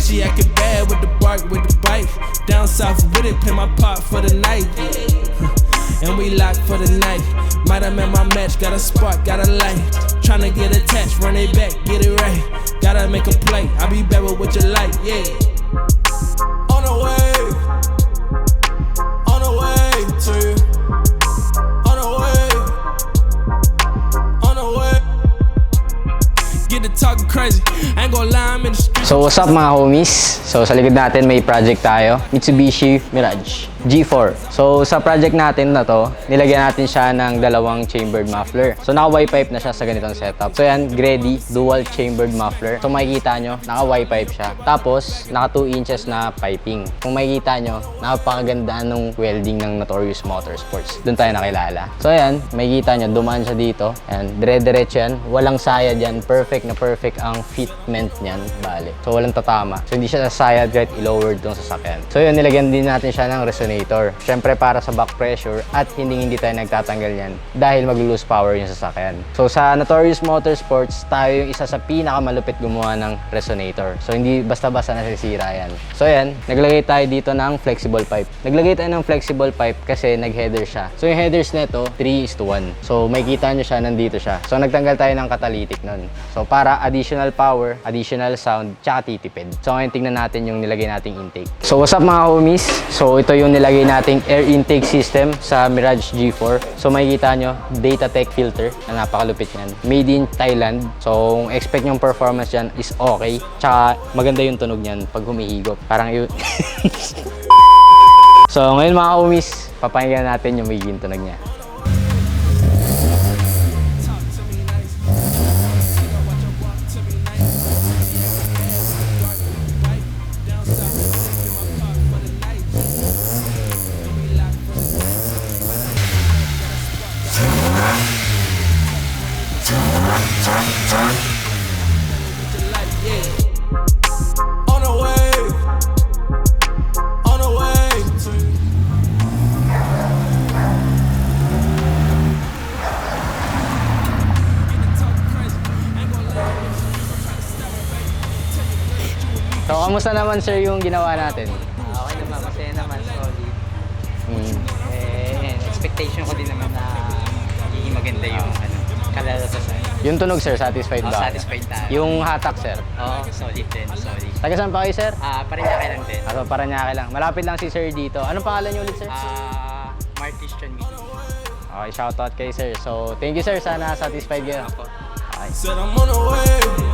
she acting bad with the bark, with the bite. Down south with it, play my part for the night. And we lock for the night. Might have met my match, got a spark, got a light. Tryna get attached, run it back, get it right. Gotta make a play, I'll be better with your light, yeah. On the way to you. On the way. Get to talking crazy, I ain't gonna lie, I'm in the street. So what's up mga homies? So sa likod natin may project tayo, Mitsubishi Mirage G4. So sa project natin na to, nilagyan natin siya ng dalawang chambered muffler. So naka-Y-pipe na siya sa ganitong setup. So yan, Gredi dual chambered muffler. So makikita nyo, naka-Y-pipe siya. Tapos naka 2 inches na piping. Kung makikita nyo, napakaganda nung welding ng Notorious Motorsports. Doon tayo nakilala. So ayan, makikita nyo, dumaan siya dito. Ayan, dire-diretso yan. Walang sayad yan. Perfect na perfect ang fitment niyan. Bale. So walang tatama. So hindi siya sasayad kahit i-lowered tong sasakyan. So yun, nilagyan din natin siya ng resonator. Syempre para sa back pressure at hindi tayo nagtatanggal yan dahil mag-lose power yung sasakyan. So sa Notorious Motorsports, tayo yung isa sa pinakamalupit gumawa ng resonator. So hindi basta-basta nasisira yan. So yan, naglagay tayo dito ng flexible pipe. Naglagay tayo ng flexible pipe kasi nag-header siya. So yung headers nito, 3:1. So makikita nyo siya, nandito siya. So nagtanggal tayo ng catalytic nun. So para additional power, additional sound, tsaka titipid. So ngayon tingnan natin yung nilagay nating intake. So what's up mga homies? So ito yung nilagay nating air intake system sa Mirage G4. So makikita nyo, Datatech filter na napakalupit yan. Made in Thailand. So kung expect yung performance dyan is okay. Tsaka maganda yung tunog nyan pag humihigop. Parang yun. So ngayon mga homies, papakinggan natin yung magiging tunog niya. So, kamusta naman sir yung ginawa natin? Okay naman, masaya naman, solid. Expectation ko din naman na magiging maganda yung kalalabasan. Yung tunog sir, satisfied ba? Satisfied na. Yung hatak sir? Oo, solid din, solid. Taga saan pa kayo sir? Paranaque lang din. Paranaque lang. Malapit lang si sir dito. Anong pangalan niyo ulit sir? Mark Christian Meeting. Okay, shoutout kay sir. So, thank you sir. Sana satisfied kayo. Okay. Said I'm on the way.